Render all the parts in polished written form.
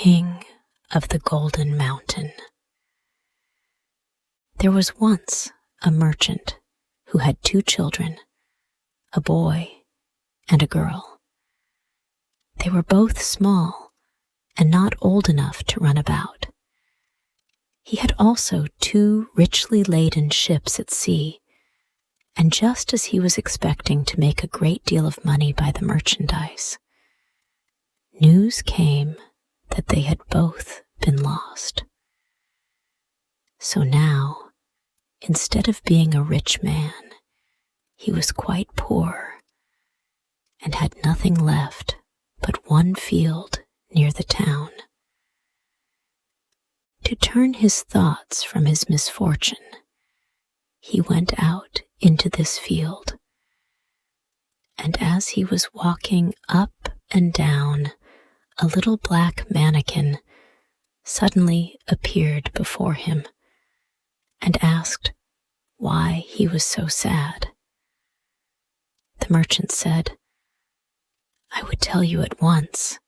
King of the Golden Mountain. There was once a merchant who had 2 children, a boy and a girl. They were both small and not old enough to run about. He had also 2 richly laden ships at sea, and just as he was expecting to make a great deal of money by the merchandise, news came that they had both been lost. So now, instead of being a rich man, he was quite poor and had nothing left but one field near the town. To turn his thoughts from his misfortune, he went out into this field, and as he was walking up and down, a little black mannikin suddenly appeared before him and asked why he was so sad. The merchant said, "I would tell you at once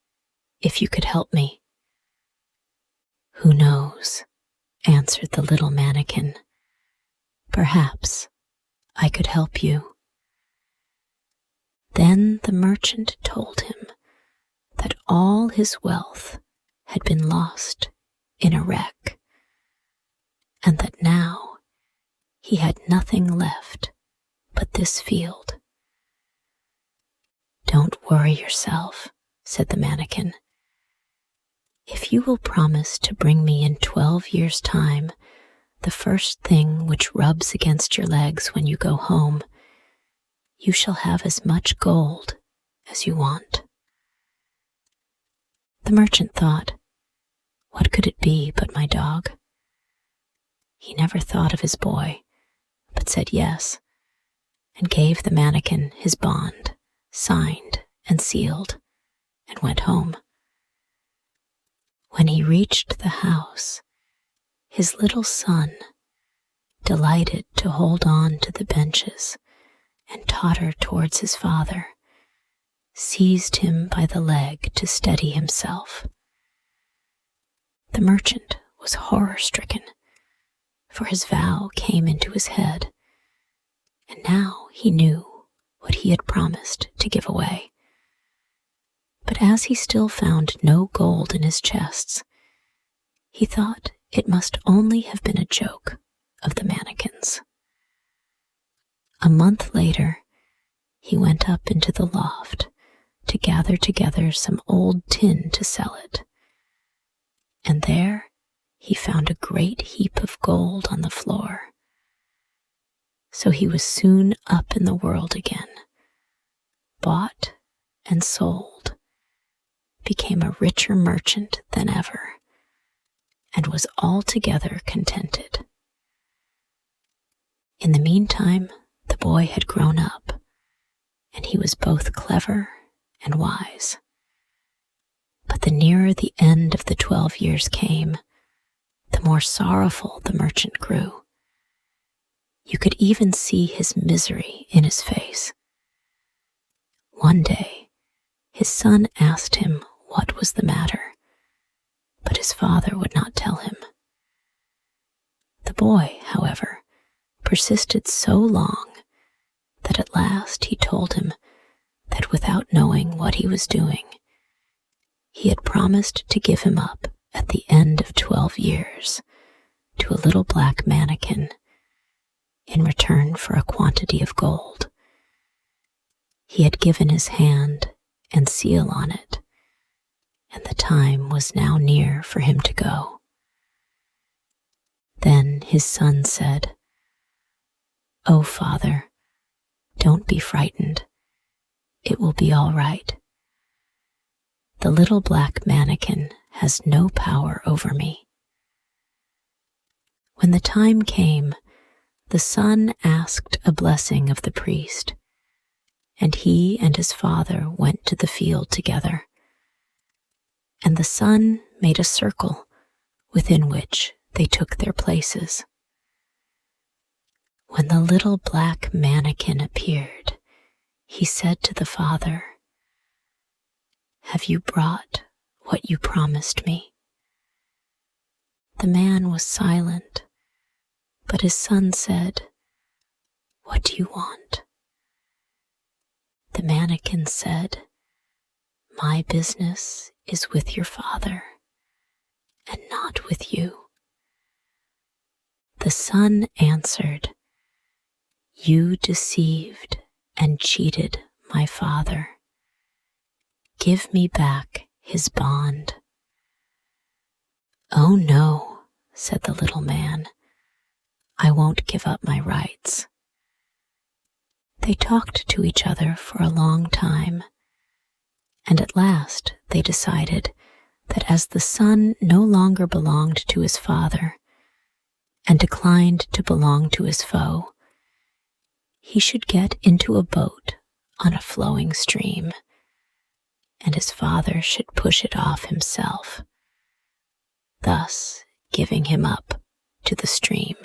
if you could help me." "Who knows?" answered the little mannikin. "Perhaps I could help you." Then the merchant told him that all his wealth had been lost in a wreck, and that now he had nothing left but this field. "Don't worry yourself," said the mannikin. "If you will promise to bring me in 12 years' time the first thing which rubs against your legs when you go home, you shall have as much gold as you want." The merchant thought, what could it be but my dog? He never thought of his boy, but said yes, and gave the mannikin his bond, signed and sealed, and went home. When he reached the house, his little son, delighted to hold on to the benches and totter towards his father, seized him by the leg to steady himself. The merchant was horror-stricken, for his vow came into his head, and now he knew what he had promised to give away. But as he still found no gold in his chests, he thought it must only have been a joke of the mannikins. A month later, he went up into the loft to gather together some old tin to sell it, and there he found a great heap of gold on the floor. So he was soon up in the world again, bought and sold, became a richer merchant than ever, and was altogether contented. In the meantime, the boy had grown up, and he was both clever and wise. But the nearer the end of the 12 years came, the more sorrowful the merchant grew. You could even see his misery in his face. One day, his son asked him what was the matter, but his father would not tell him. The boy, however, persisted so long that at last he told him that without knowing what he was doing, he had promised to give him up at the end of 12 years to a little black mannikin in return for a quantity of gold. He had given his hand and seal on it, and the time was now near for him to go. Then his son said, "Oh, Father, don't be frightened. It will be all right. The little black mannikin has no power over me." When the time came, the son asked a blessing of the priest, and he and his father went to the field together. And the son made a circle within which they took their places. When the little black mannikin appeared, he said to the father, "Have you brought what you promised me." The man was silent, but his son said, "What do you want?" The mannikin said, "My business is with your father, and not with you." The son answered, "You deceived and cheated my father. Give me back his bond." "Oh no," said the little man, "I won't give up my rights." They talked to each other for a long time, and at last they decided that as the son no longer belonged to his father and declined to belong to his foe, he should get into a boat on a flowing stream, and his father should push it off himself, thus giving him up to the stream.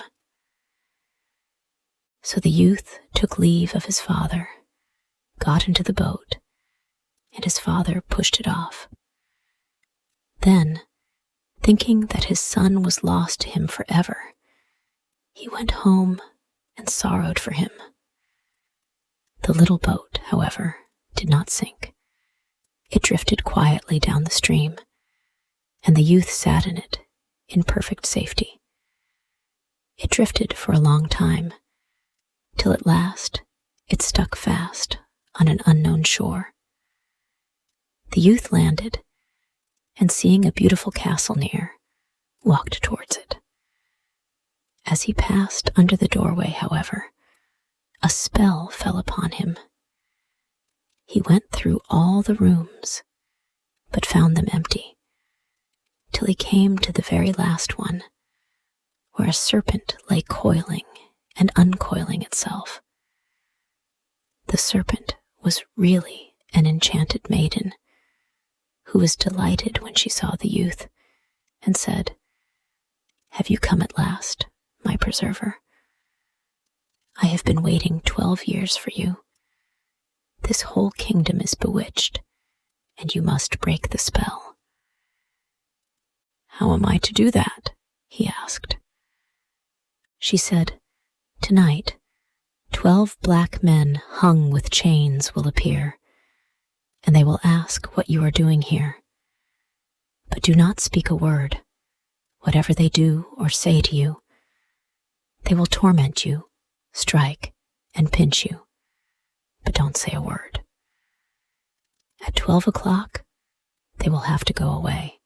So the youth took leave of his father, got into the boat, and his father pushed it off. Then, thinking that his son was lost to him forever, he went home and sorrowed for him. The little boat, however, did not sink. It drifted quietly down the stream, and the youth sat in it in perfect safety. It drifted for a long time, till at last it stuck fast on an unknown shore. The youth landed, and seeing a beautiful castle near, walked towards it. As he passed under the doorway, however, a spell fell upon him. He went through all the rooms, but found them empty, till he came to the very last one, where a serpent lay coiling and uncoiling itself. The serpent was really an enchanted maiden, who was delighted when she saw the youth, and said, "Have you come at last, my preserver? I have been waiting 12 years for you. This whole kingdom is bewitched, and you must break the spell." "How am I to do that?" he asked. She said, "Tonight, 12 black men hung with chains will appear, and they will ask what you are doing here. But do not speak a word, whatever they do or say to you. They will torment you, strike, and pinch you, but don't say a word. At 12 o'clock, they will have to go away.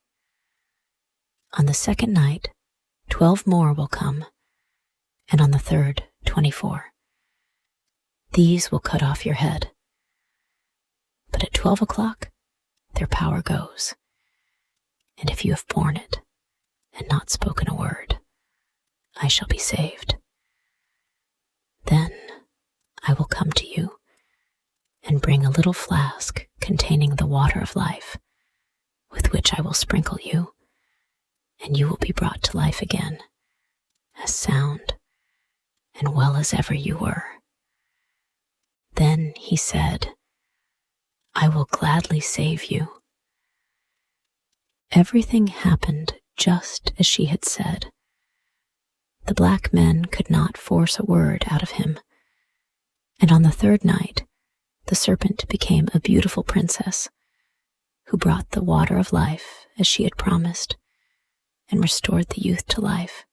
On the second night, 12 more will come, and on the third, 24. These will cut off your head. But at 12 o'clock, their power goes, and if you have borne it and not spoken a word, I shall be saved. Then I will come to you and bring a little flask containing the water of life, with which I will sprinkle you, and you will be brought to life again, as sound and well as ever you were." Then he said, "I will gladly save you." Everything happened just as she had said. The black men could not force a word out of him, and on the third night, the serpent became a beautiful princess, who brought the water of life as she had promised, and restored the youth to life.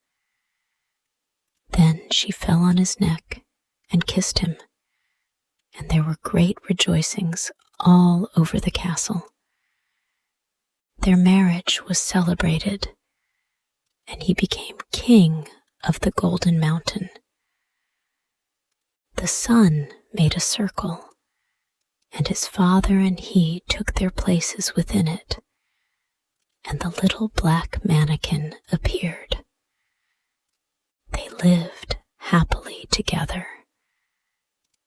Then she fell on his neck and kissed him, and there were great rejoicings all over the castle. Their marriage was celebrated, and he became king of the Golden Mountain. The sun made a circle, and his father and he took their places within it, and the little black mannikin appeared. They lived happily together,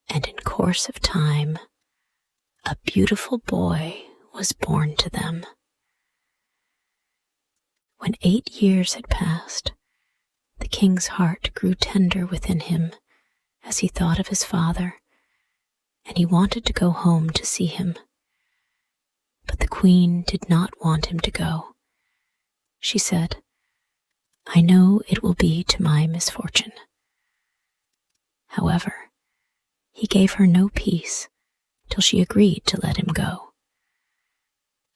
and in course of time, a beautiful boy was born to them. When 8 years had passed, the king's heart grew tender within him as he thought of his father, and he wanted to go home to see him. But the queen did not want him to go. She said, "I know it will be to my misfortune." However, he gave her no peace till she agreed to let him go.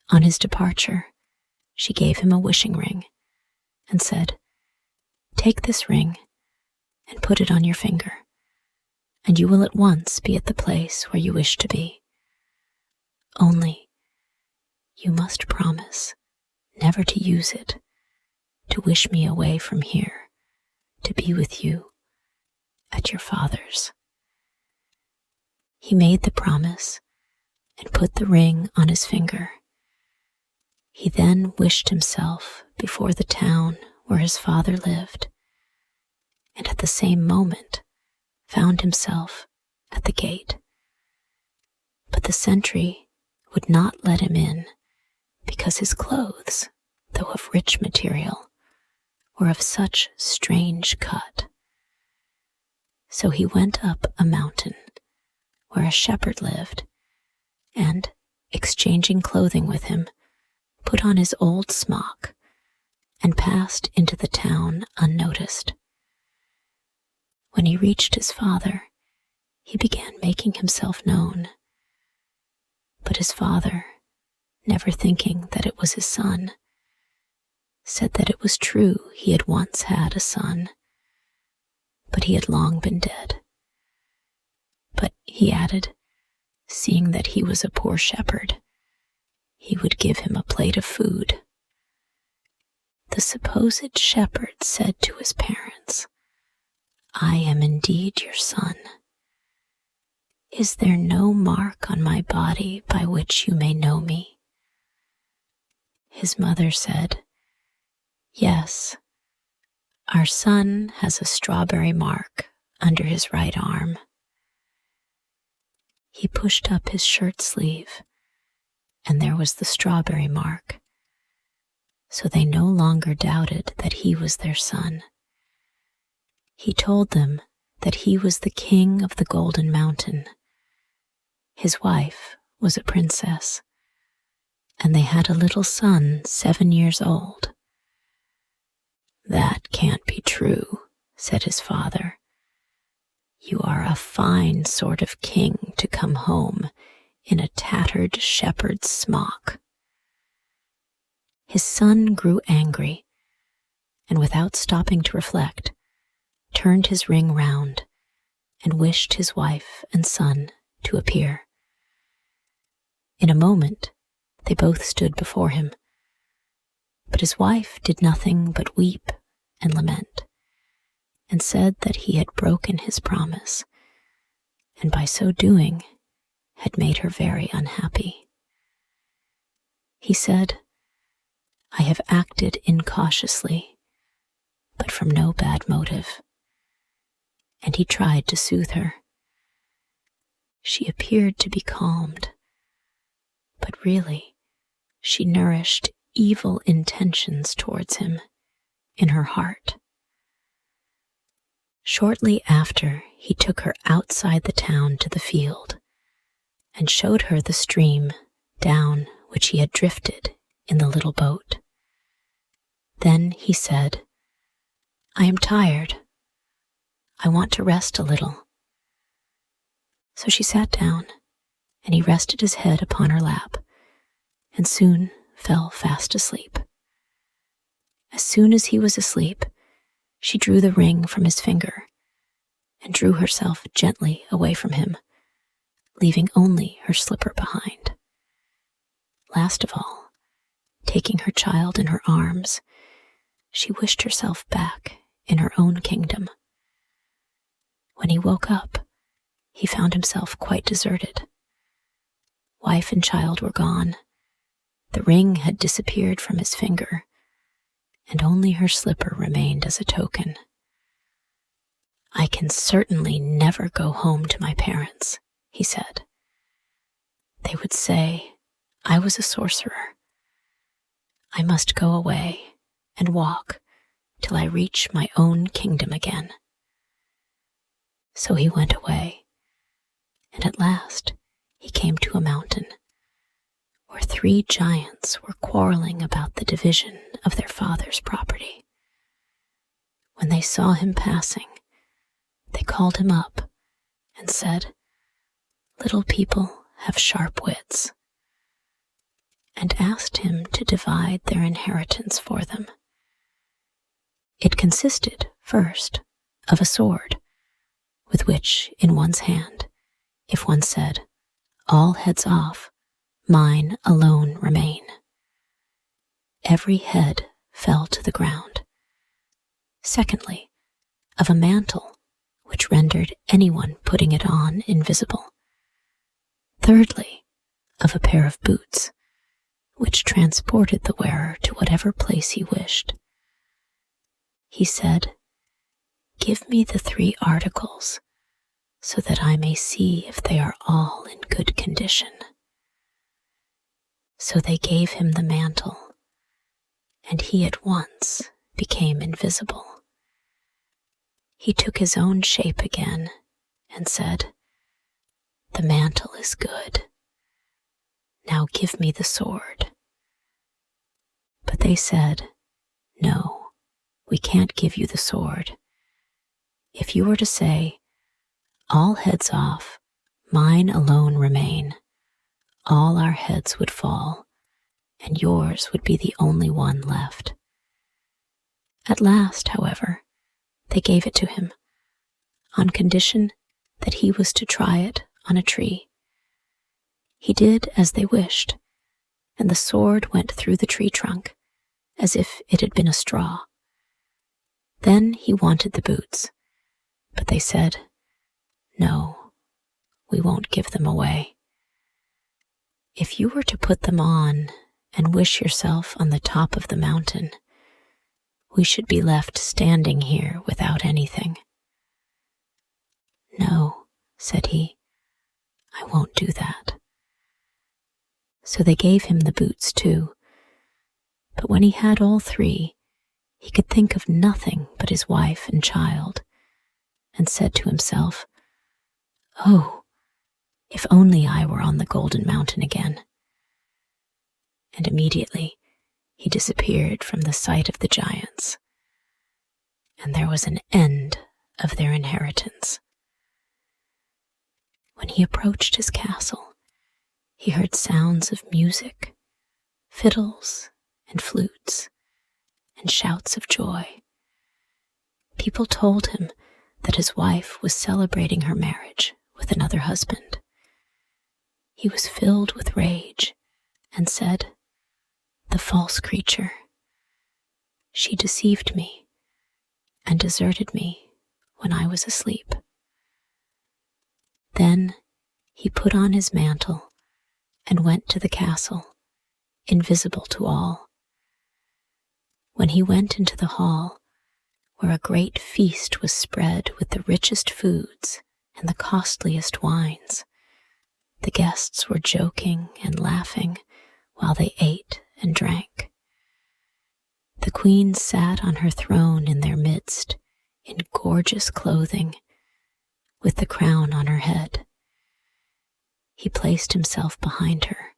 On his departure, she gave him a wishing ring and said, "Take this ring and put it on your finger, and you will at once be at the place where you wish to be. Only, you must promise never to use it, to wish me away from here, to be with you at your father's." He made the promise and put the ring on his finger. He then wished himself before the town where his father lived, and at the same moment found himself at the gate. But the sentry would not let him in because his clothes, though of rich material, were of such strange cut. So he went up a mountain where a shepherd lived, and, exchanging clothing with him, put on his old smock and passed into the town unnoticed. When he reached his father, he began making himself known. But his father, never thinking that it was his son, said that it was true he had once had a son, but he had long been dead. But, he added, seeing that he was a poor shepherd, he would give him a plate of food. The supposed shepherd said to his parents, "I am indeed your son. Is there no mark on my body by which you may know me?" His mother said, "Yes, our son has a strawberry mark under his right arm." He pushed up his shirt sleeve, and there was the strawberry mark. So they no longer doubted that he was their son. He told them that he was the king of the Golden Mountain. His wife was a princess, and they had a little son 7 years old. "That can't be true," said his father. "You are a fine sort of king to come home in a tattered shepherd's smock." His son grew angry, and without stopping to reflect, turned his ring round and wished his wife and son to appear. In a moment, they both stood before him, but his wife did nothing but weep and lament, and said that he had broken his promise, and by so doing had made her very unhappy. He said, "I have acted incautiously, but from no bad motive," and he tried to soothe her. She appeared to be calmed, but really she nourished evil intentions towards him in her heart. Shortly after, he took her outside the town to the field and showed her the stream down which he had drifted in the little boat. Then he said, "I am tired. I want to rest a little." So she sat down, and he rested his head upon her lap, and soon fell fast asleep. As soon as he was asleep, she drew the ring from his finger and drew herself gently away from him, leaving only her slipper behind. Last of all, taking her child in her arms, she wished herself back in her own kingdom. When he woke up, he found himself quite deserted. Wife and child were gone. The ring had disappeared from his finger, and only her slipper remained as a token. "I can certainly never go home to my parents," he said. "They would say I was a sorcerer. I must go away and walk till I reach my own kingdom again." So he went away, and at last he came to a mountain where 3 giants were quarreling about the division of their father's property. When they saw him passing, they called him up and said, "Little people have sharp wits," and asked him to divide their inheritance for them. It consisted, first, of a sword, with which, in one's hand, if one said, "All heads off, mine alone remain," every head fell to the ground. Secondly, of a mantle, which rendered anyone putting it on invisible. Thirdly, of a pair of boots, which transported the wearer to whatever place he wished. He said, "Give me the 3 articles, so that I may see if they are all in good condition." So they gave him the mantle, and he at once became invisible. He took his own shape again and said, "The mantle is good. Now give me the sword." But they said, "No, we can't give you the sword. If you were to say, 'All heads off, mine alone remain,' all our heads would fall, and yours would be the only one left." At last, however, they gave it to him, on condition that he was to try it on a tree. He did as they wished, and the sword went through the tree trunk, as if it had been a straw. Then he wanted the boots, but they said, "No, we won't give them away. If you were to put them on and wish yourself on the top of the mountain, we should be left standing here without anything." "No," said he, "I won't do that." So they gave him the boots too, but when he had all 3, he could think of nothing but his wife and child, and said to himself, "Oh, if only I were on the Golden Mountain again." And immediately he disappeared from the sight of the giants, and there was an end of their inheritance. When he approached his castle, he heard sounds of music, fiddles and flutes, and shouts of joy. People told him that his wife was celebrating her marriage with another husband. He was filled with rage and said, "The false creature. She deceived me and deserted me when I was asleep." Then he put on his mantle and went to the castle, invisible to all. When he went into the hall, where a great feast was spread with the richest foods and the costliest wines, the guests were joking and laughing while they ate and drank. The queen sat on her throne in their midst, in gorgeous clothing, with the crown on her head. He placed himself behind her,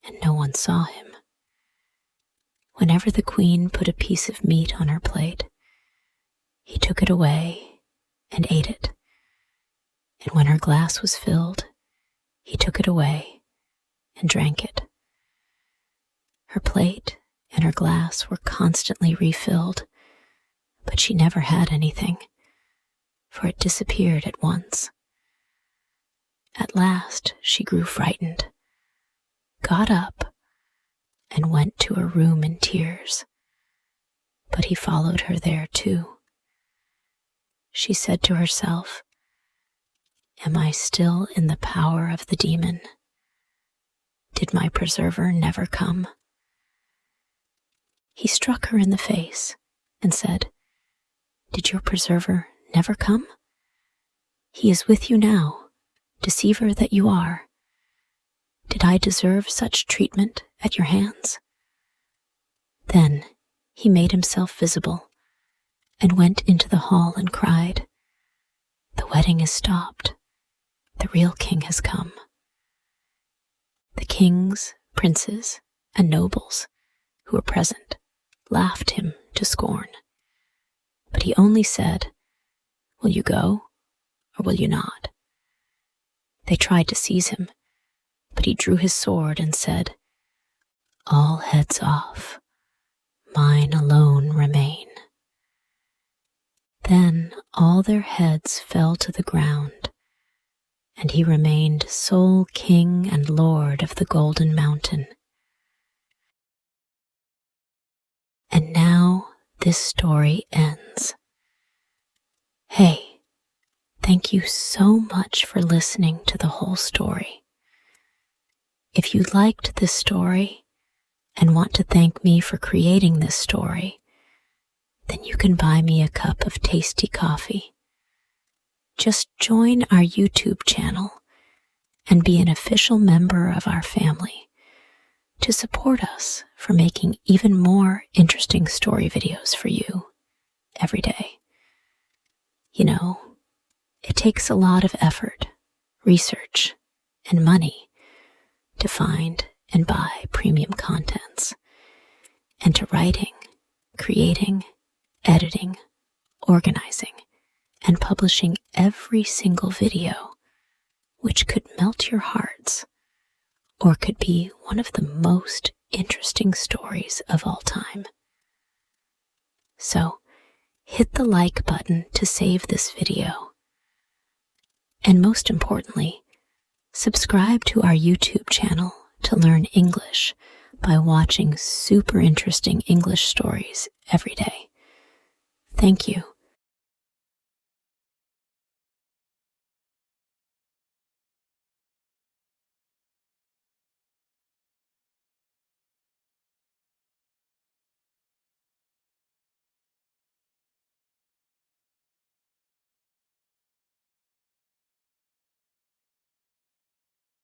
and no one saw him. Whenever the queen put a piece of meat on her plate, he took it away and ate it, and when her glass was filled, he took it away and drank it. Her plate and her glass were constantly refilled, but she never had anything, for it disappeared at once. At last she grew frightened, got up, and went to her room in tears, but he followed her there too. She said to herself, "Am I still in the power of the demon? Did my preserver never come?" He struck her in the face and said, "Did your preserver never come? He is with you now, deceiver that you are. Did I deserve such treatment at your hands?" Then he made himself visible and went into the hall and cried, "The wedding is stopped. The real king has come." The kings, princes, and nobles who were present laughed him to scorn. But he only said, "Will you go, or will you not?" They tried to seize him, but he drew his sword and said, "All heads off, mine alone remain." Then all their heads fell to the ground, and he remained sole king and lord of the Golden Mountain. And now this story ends. Hey, thank you so much for listening to the whole story. If you liked this story and want to thank me for creating this story, then you can buy me a cup of tasty coffee. Just join our YouTube channel and be an official member of our family to support us for making even more interesting story videos for you every day. You know, it takes a lot of effort, research, and money to find and buy premium contents, and to writing, creating, editing, organizing, and publishing every single video, which could melt your hearts or could be one of the most interesting stories of all time. So, hit the like button to save this video. And most importantly, subscribe to our YouTube channel to learn English by watching super interesting English stories every day. Thank you.